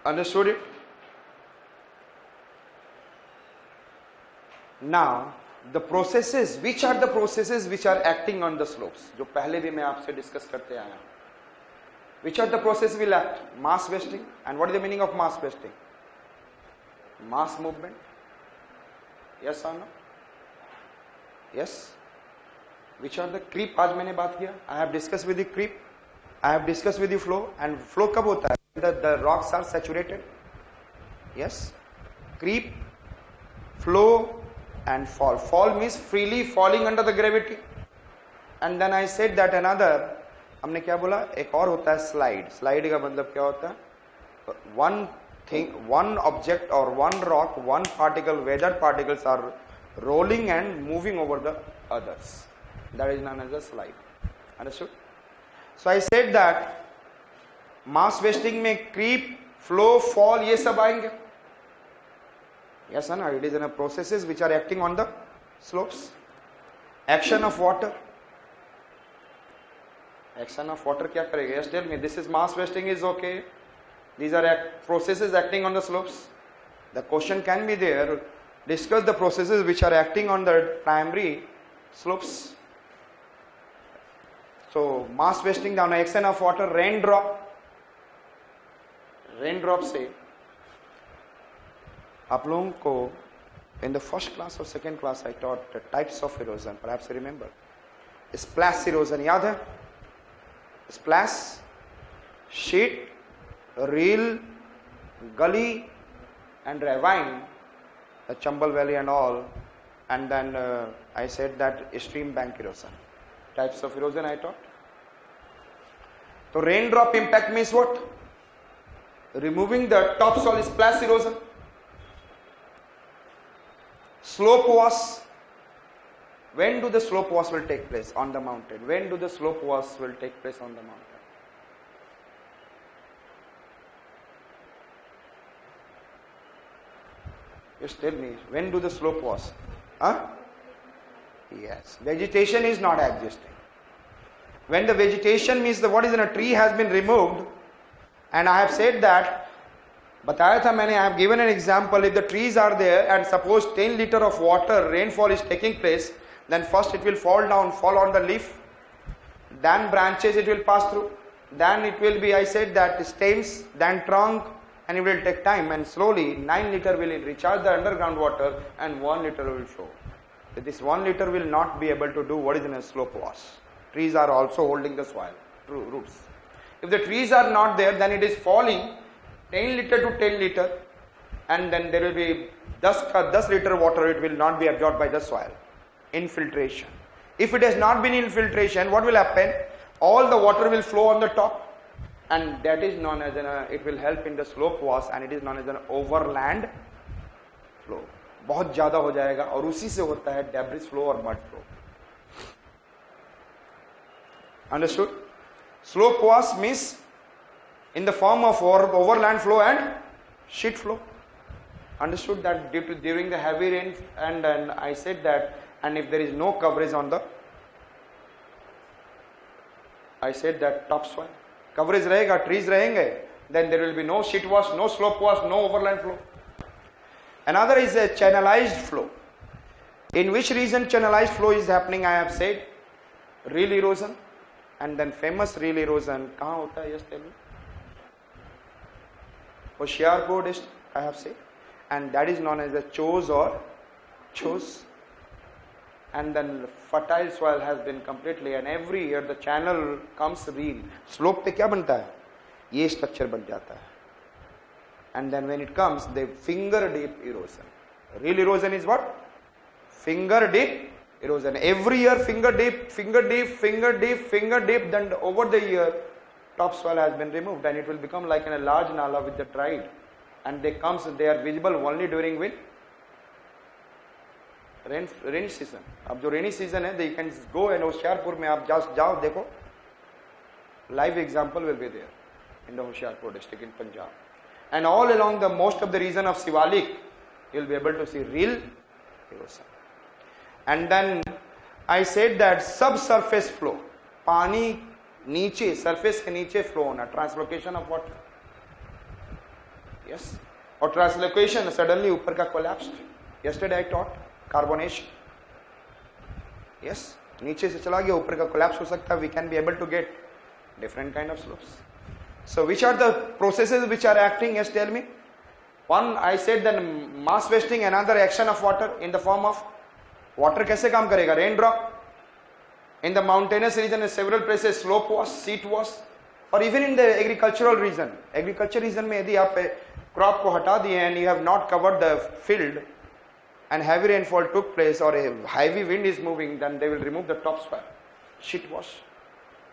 Understood it? Now, the processes, which are the processes which are acting on the slopes? जो पहले भी मैं आपसे डिस्कस करते आया हूं. Which are the processes will act? Mass wasting. And what is the meaning of mass wasting? Mass movement. Yes or no? Yes. Which are the creep? आज मैंने बात किया. I have discussed with the creep. I have discussed with the flow. And flow कब होता है? The rocks are saturated. Yes. Creep, flow, and fall. Fall means freely falling under the gravity. And then I said that another, हमने क्या बोला? एक और होता है slide. Slide का मतलब क्या होता है? One thing, one object or one rock, one particle, whether particles are rolling and moving over the others. That is known as a slide. Understood? So I said that mass wasting में creep, flow, fall ये सब आएंगे. Yes or no? It is in a processes which are acting on the slopes. Action of water. Action of water क्या करेगा? Yes, tell me. This is mass wasting is okay. These are processes acting on the slopes. The question can be there. Discuss the processes which are acting on the primary slopes. So mass wasting down action of water, raindrop. Raindrop से आप लोगों को in the first class or second class I taught the types of erosion. Perhaps you remember. Splash erosion याद है? Splash, sheet, reel, gully, and ravine, the Chambal Valley and all. And then I said that stream bank erosion. Types of erosion I taught. So raindrop impact means what? Removing the topsoil splash erosion. Slope wash. When do the slope wash will take place on the mountain? When do the slope wash will take place on the mountain? Just tell me, when do the slope wash? Huh? Yes. Vegetation is not existing. When the vegetation means the what is in a tree has been removed, and I have said that, बताया था मैंने, I have given an example, if the trees are there and suppose 10 liter of water, rainfall is taking place, then first it will fall down, fall on the leaf, then branches it will pass through, then it will be, I said that stems, then trunk, and it will take time, and slowly 9 liter will recharge the underground water and 1 liter will show. So this 1 liter will not be able to do what is in a slope wash. Trees are also holding the soil, roots. If the trees are not there, then it is falling 10 liter to 10 liter, and then there will be 10 liter water, it will not be absorbed by the soil. Infiltration. If it has not been infiltration, what will happen? All the water will flow on the top, and that is known as it will help in the slope wash, and it is known as an overland flow. बहुत ज्यादा हो जाएगा और उसी से होता है debris flow और mud flow. Understood? Slope wash means in the form of overland flow and sheet flow. Understood that during the heavy rain, and I said that, and if there is no coverage on the, I said that topsoil, coverage रहेगा, trees रहेंगे, then there will be no sheet wash, no slope wash, no overland flow. Another is a channelized flow. In which region channelized flow is happening? I have said reel erosion, and then famous reel erosion कहाँ होता है? Yes, tell me. Hoshiarpur district, I have said, and that is known as the chose or chose. And then fertile soil has been completely, and every year the channel comes reel. Slope पे क्या बनता है? ये structure बन जाता है. And then when it comes, the finger deep erosion. Reel erosion is what? Finger deep erosion. Every year finger deep, finger deep, finger deep, finger deep. Then over the year, topsoil has been removed, and it will become like in a large nala with the dried. And they are visible only during when? Rain season. अब जो rainy season है, they can go and Hoshiarpur में आप just जाओ देखो. Live example will be there in the Hoshiarpur district in Punjab. And all along the most of the region of Sivalik, you will be able to see reel erosion. And then I said that subsurface flow, पानी नीचे, surface के नीचे flow होना, translocation of water. Yes. और translocation suddenly ऊपर का collapse. Yesterday I taught carbonation. Yes. नीचे से चला गया ऊपर का कोलैप्स हो सकता है. We can be able to get different kind of slopes. So which are the processes which are acting? Yes, tell me. One, I said that mass wasting, another action of water in the form of water. कैसे काम करेगा? Raindrop. In the mountainous region, in several places, slope was, seat was, or even in the agricultural region. Agriculture region में यदि आप crop को हटा दिए and you have not covered the field and heavy rainfall took place or a heavy wind is moving, then they will remove the topsoil. Sheet wash.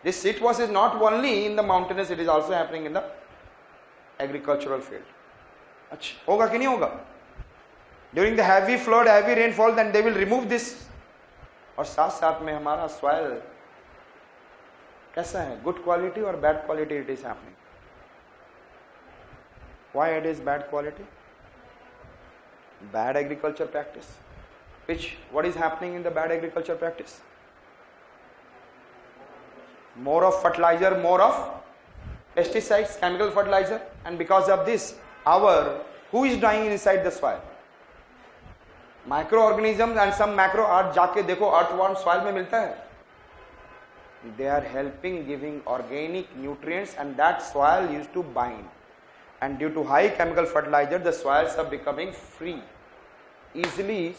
This sheet wash is not only in the mountainous, it is also happening in the agricultural field. अच्छा होगा कि नहीं होगा? During the heavy flood, heavy rainfall, then they will remove this. और साथ साथ में हमारा सॉइल कैसा है? गुड क्वालिटी और bad quality it is happening. Why it is bad quality? Bad agriculture practice. What is happening in the bad agriculture practice? More of fertilizer, more of pesticides, chemical fertilizer, and because of this, who is dying inside the soil? Microorganisms and some macro. आज जाके देखो earthworm soil में मिलता है. They are helping giving organic nutrients, and that soil used to bind. And due to high chemical fertilizer, the soils are becoming free easily.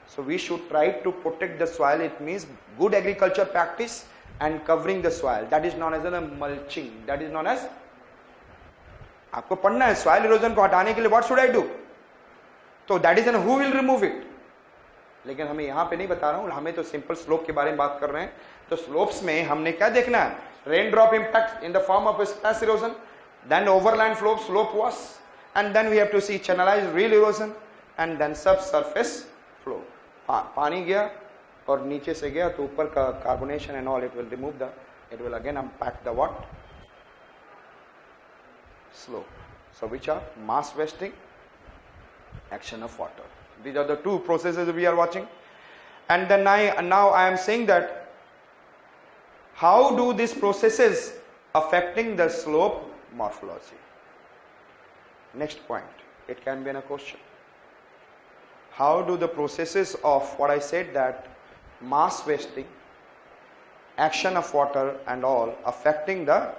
So we should try to protect the soil. It means good agriculture practice and covering the soil. That is known as a mulching. That is known as. आपको पढ़ना है soil erosion को हटाने के लिए what should I do? तो that is who will remove it? लेकिन हमें यहाँ पे नहीं बता रहा हूँ, हमें तो सिंपल स्लोप के बारे में बात कर रहे हैं. तो स्लोप्स में हमने क्या देखना है? Rain drop impact in the form of splash erosion, then overland slope was, and then we have to see channelized real erosion, and then subsurface flow. पानी गया और नीचे से गया तो ऊपर का carbonation and all, it will again impact the what? Slope. So which are mass wasting, action of water. These are the two processes we are watching. And then now I am saying that how do these processes affecting the slope morphology? Next point, it can be in a question. How do the processes of what I said, that mass wasting, action of water and all affecting the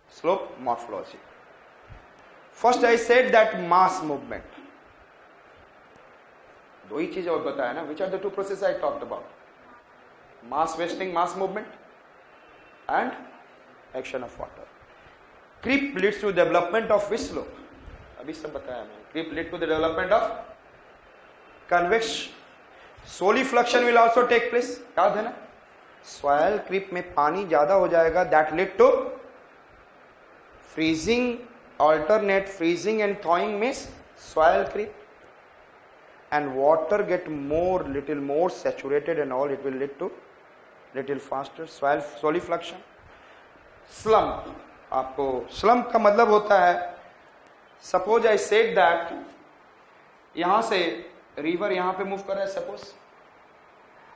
slope morphology? First I said that mass movement. दो ही चीजें और बताया ना. Which are the two processes I talked about? Mass wasting, mass movement, and action of water. Creep leads to development of which slope? अभी सब बताया मैंने. Creep leads to the development of convex. Solifluction will also take place. याद है ना? Soil creep में पानी ज्यादा हो जाएगा. That lead to freezing, alternate freezing and thawing means soil creep. And water get little more saturated and all, it will lead to little faster soil solifluction. Slump. आपको slump का मतलब होता है, suppose I said that यहाँ से river यहाँ पे move कर रहा है suppose,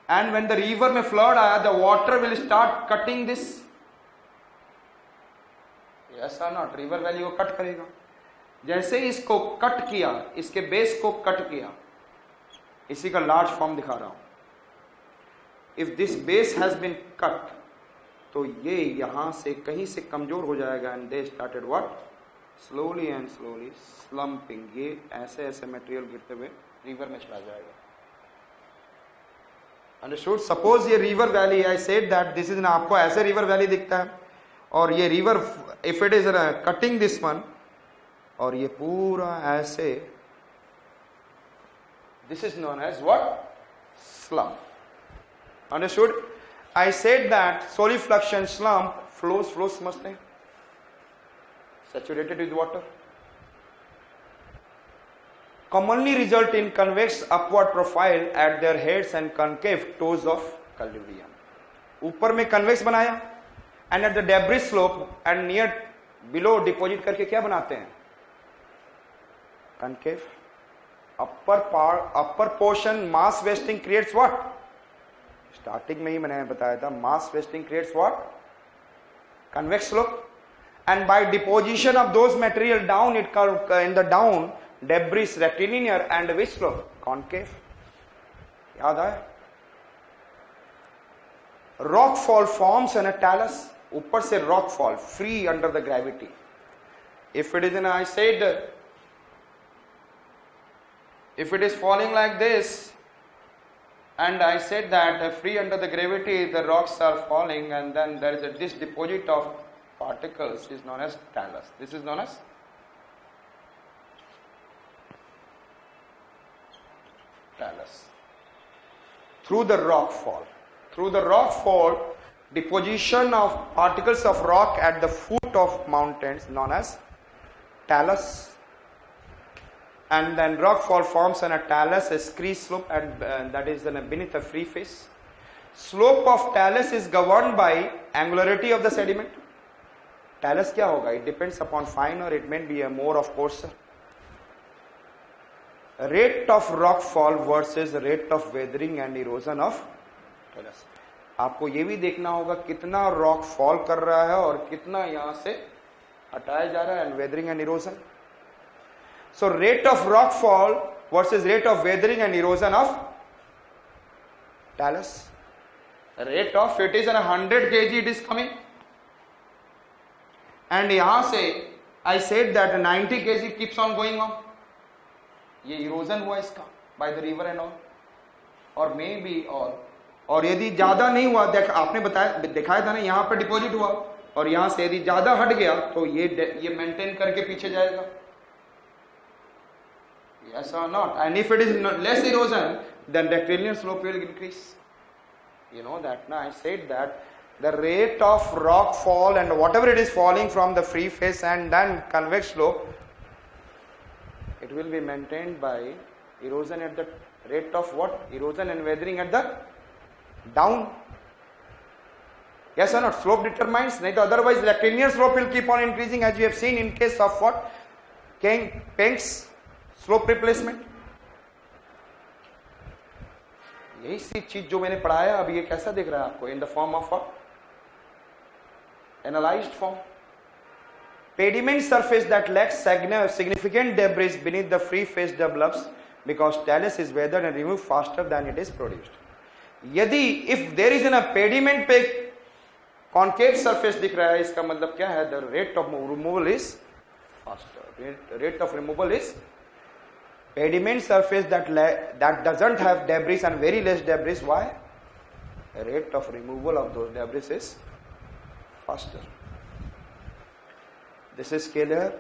and when the river में flood आया, the water will start cutting this. Yes or not? River valley को cut करेगा. जैसे इसको cut किया, इसके base को cut किया, इसी का लार्ज फॉर्म दिखा रहा हूं. If this base has been cut, तो ये यहां से कहीं से कमजोर हो जाएगा. And they started what? Slowly and slowly slumping. ये ऐसे ऐसे मटेरियल गिरते हुए रिवर में चला जाएगा. अंडरस्टूड? सपोज ये river valley, I said that this is ना, आपको ऐसे रिवर वैली दिखता है और ये river, if it is cutting this one, और ये पूरा ऐसे, this is known as what? Slump. Understood? I said that solifluction, slump, flows समझते हैं, saturated with water, commonly result in convex upward profile at their heads and concave toes of colluvium. ऊपर में convex बनाया, and at the debris slope and near below deposit करके क्या बनाते हैं? Concave. Upper portion mass wasting creates what? Starting में ही मैंने बताया था, mass wasting creates what? Convex slope. and by deposition of those material down, it in the down, debris rectilinear and which slope? Concave. याद आया? Rock fall forms in a talus. ऊपर से rock fall, free under the gravity. If it is in, I said, if it is falling like this, and I said that free under the gravity, the rocks are falling, and then there is this deposit of particles is known as talus. This is known as talus. Through the rock fall. Through the rock fall, deposition of particles of rock at the foot of mountains known as talus. And then rock fall forms in a talus, a scree slope, and that is beneath a free face. Slope of talus is governed by angularity of the sediment. Talus क्या होगा? It depends upon finer, it may be a more of coarser. Rate of rock fall versus rate of weathering and erosion of talus. आपको ये भी देखना होगा कितना rock fall कर रहा है और कितना यहाँ से हटाया जा रहा है, and weathering and erosion. So rate of rock fall versus rate of weathering and erosion of talus. Rate of it is 100 kg it is coming, and यहाँ से I said that 90 kg keeps on going on. ये erosion हुआ इसका by the river and all, or maybe और यदि ज्यादा नहीं हुआ, आपने बताया दिखाया था ना, यहाँ पर डिपॉजिट हुआ और यहाँ से यदि ज्यादा हट गया तो ये मेंटेन करके पीछे जाएगा. Yes or not? And if it is less erosion, then rectilinear slope will increase. You know that now I said that the rate of rock fall and whatever it is falling from the free face and then convex slope, it will be maintained by erosion at the rate of what? Erosion and weathering at the down. Yes or not? Slope determines, nahi to otherwise rectilinear slope will keep on increasing, as we have seen in case of what? Penck's slope replacement. यही सी चीज जो मैंने पढ़ाया अभी ये कैसा दिख रहा है आपको? In the form of analysed form. Pediment surface that lacks significant debris beneath the free face develops because talus is weathered and removed faster than it is produced. यदि if there is a pediment पे concave surface दिख रहा है, इसका मतलब क्या है? The rate of removal is faster. Rate of removal is pediment surface that doesn't have debris and very less debris. Why? The rate of removal of those debris is faster. This is clear.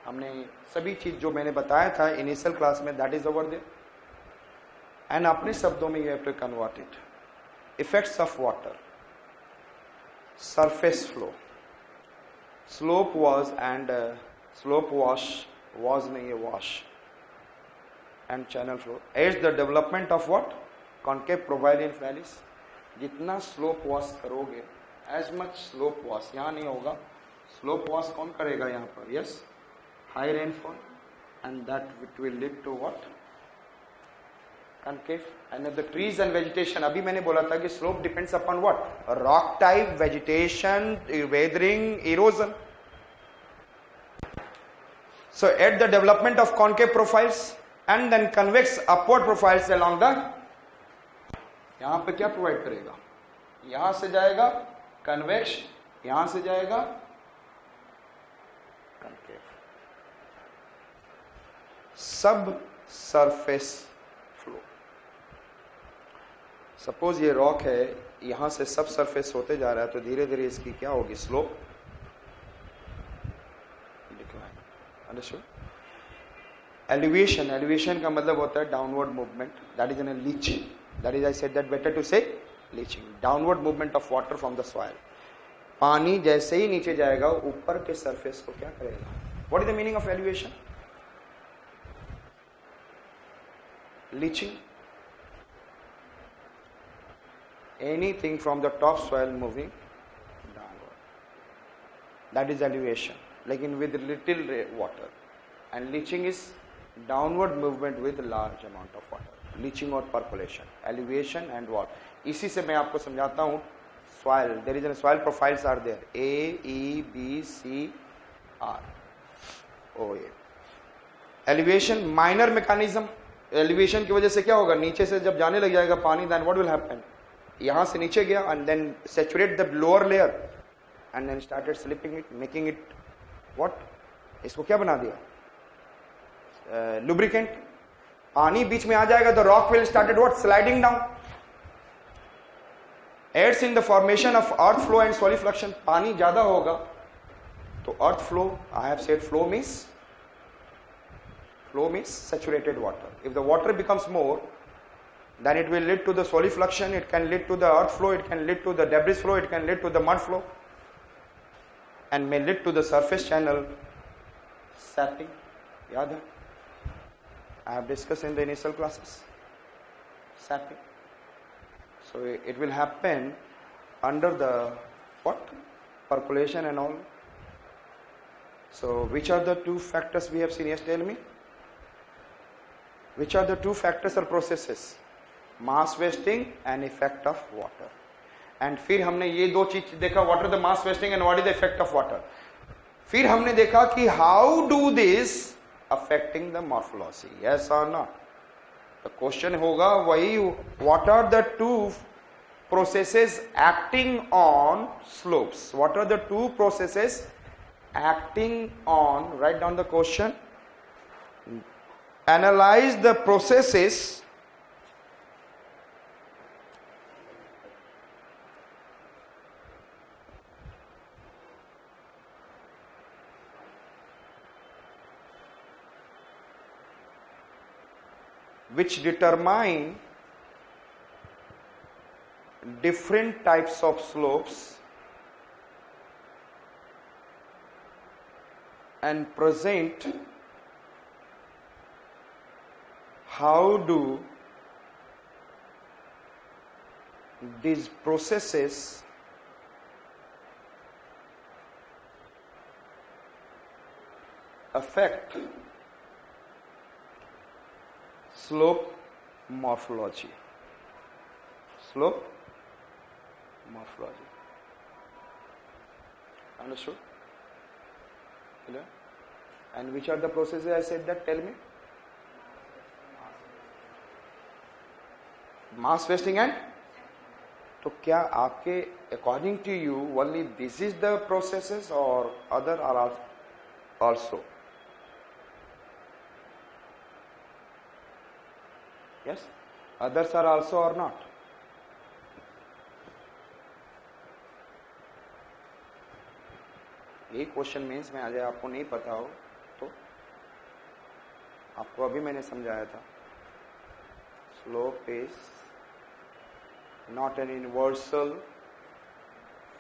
हमने सभी चीज जो मैंने बताया था initial class में, that is over there. And अपने शब्दों में you have to convert it. Effects of water. Surface flow. Slope was and slope wash was नहीं है wash. And channel flow. As the development of what? Concave profile in valleys. जितना slope wash करोगे, as much slope wash यहाँ नहीं होगा. Slope wash कौन करेगा यहाँ पर? Yes, high rainfall, and that it will lead to what? Concave. And the trees and vegetation. अभी मैंने बोला था कि slope depends upon what? Rock type, vegetation, weathering, erosion. So at the development of concave profiles and then convex upward profiles along the, यहाँ पे क्या provide करेगा? यहाँ से जाएगा convex, यहाँ से जाएगा concave. सब surface flow. सपोज ये रॉक है, यहां से सब सरफेस होते जा रहा है तो धीरे धीरे इसकी क्या होगी? Slope decline. Understood? Elevation. Elevation का मतलब होता है downward movement. That is an leaching. That is I said that better to say leaching. Downward movement of water from the soil. पानी जैसे ही नीचे जाएगा ऊपर के सरफेस को क्या करेगा? What is the meaning of elevation? Leaching. Anything from the top soil moving downward. That is elevation. Lekin with little water. And leaching is downward movement with large amount of water. Leaching or percolation. Elevation and what? इसी से मैं आपको समझाता हूँ. Soil. There is a soil profiles are there. A, E, B, C, R. ओ ये elevation minor mechanism. Elevation की वजह से क्या होगा, नीचे से जब जाने लग जाएगा पानी, देन व्हाट विल हैपन, यहां से नीचे गया and then saturate the lower layer and then started slipping it, making it what, इसको क्या बना दिया, लुब्रिकेंट. पानी बीच में आ जाएगा, the rock will started what, sliding down. Aids in the formation of earth flow and solifluction. पानी ज्यादा होगा तो earth flow, I have said flow means saturated water. If the water becomes more, then it will lead to the solifluction, it can lead to the earth flow, it can lead to the debris flow, it can lead to the mud flow, and may lead to the surface channel sapping. Yaad hai? I have discussed in the initial classes. Sapping. So it will happen under the what? Percolation and all. So which are the two factors we have seen? Yes, tell me. Which are the two factors or processes? Mass wasting and effect of water. And फिर हमने ये दो चीज देखा, what are the mass wasting and what is the effect of water. फिर हमने देखा कि how do this affecting the morphology, yes or not. The question होगा वही, what are the two processes acting on slopes. What are the two processes acting on, write down the question. Analyze the processes which determine different types of slopes and present how do these processes affect slope morphology. Slope morphology. Understood? Clear? And which are the processes I said that? Tell me. Mass wasting and, तो क्या आपके according to you only this is the processes or other are also? Yes, others are also or not? ये question means में आज आपको नहीं पता हो तो आपको अभी मैंने समझाया था. Slope is not an universal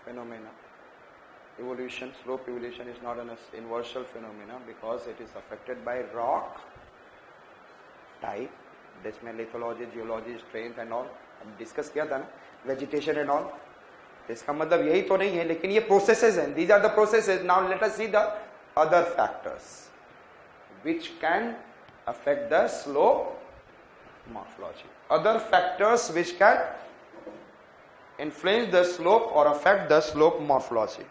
phenomena. Slope evolution is not an universal phenomena because it is affected by rock type. जिसमें lithology, geology, strength and all discuss किया था ना, वेजिटेशन एंड ऑल. इसका मतलब यही तो नहीं है, लेकिन ये प्रोसेसेस हैं. These are the processes. Now let us see the other factors which can affect the slope morphology. Other factors which can influence the slope or affect the slope morphology.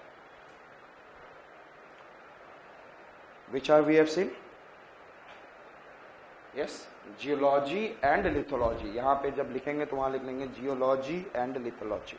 Which are we have seen? Yes, geology and lithology. यहाँ पे जब लिखेंगे तो वहाँ लिख लेंगे geology and lithology.